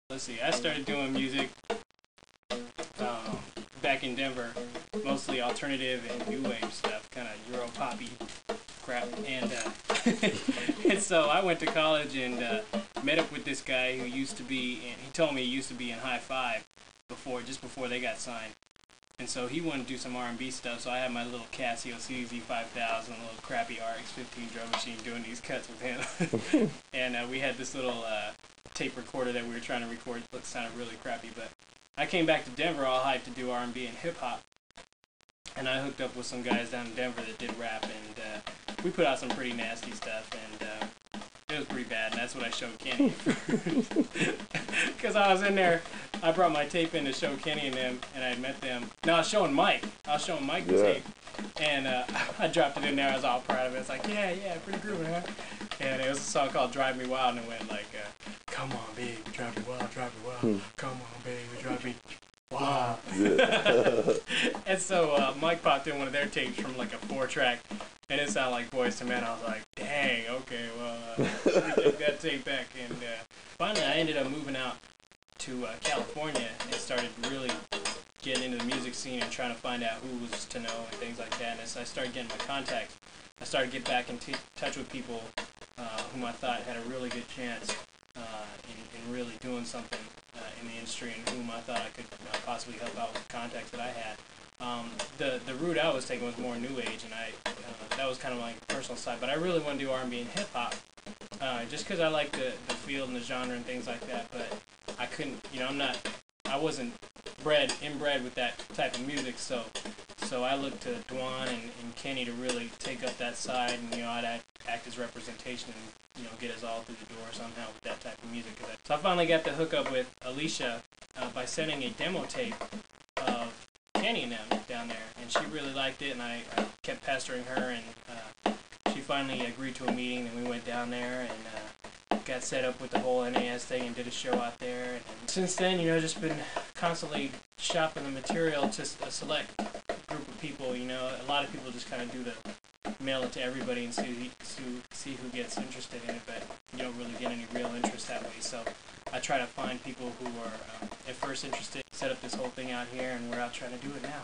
Let's see, I started doing music back in Denver, mostly alternative and new wave stuff, kind of Euro poppy crap. And and so I went to college and met up with this guy who used to be, and he told me he used to be in High Five just before they got signed. And so he wanted to do some R&B stuff, so I had my little Casio CZ5000, a little crappy RX-15 drum machine, doing these cuts with him. And we had this little tape recorder that we were trying to record. It sounded really crappy, but I came back to Denver all hyped to do R&B and hip-hop. And I hooked up with some guys down in Denver that did rap, and we put out some pretty nasty stuff, and it was pretty bad, and that's what I showed Kenny. Because I was in there, I brought my tape in to show Kenny and them, and I had met them. No, I was showing Mike. The tape, and I dropped it in there. I was all proud of it. It's like, yeah, pretty groovy, huh? And it was a song called Drive Me Wild, and it went like, come on, baby, drive me wild, come on, baby, drive me wild. And so Mike popped in one of their tapes from like a 4-track, and it sounded like Boyz II Men. I was like, dang, okay, well, let me take that tape back. And finally, I ended up moving out to California and started really getting into the music scene and trying to find out who was to know and things like that. And as I started getting my contacts, I started getting back in touch with people whom I thought had a really good chance in really doing something in the industry, and whom I thought I could possibly help out with the contacts that I had. The route I was taking was more new age, and that was kind of my personal side. But I really want to do R&B and hip hop, just because I like the field and the genre and things like that. But I couldn't, I wasn't inbred with that type of music. So I looked to Dwan and Kenny to really take up that side, and I'd act as representation and get us all through the door somehow with that type of music. So I finally got the hookup with Alicia by sending a demo tape of Kenny and them down there, and she really liked it, and I kept pestering her, and she finally agreed to a meeting, and we went down there and got set up with the whole NAS thing and did a show out there. And since then, just been constantly shopping the material to a select group of people. A lot of people just kind of do the mail it to everybody and see who gets interested in it, but you don't really get any real interest that way. So I try to find people who are at first interested, set up this whole thing out here, and we're out trying to do it now.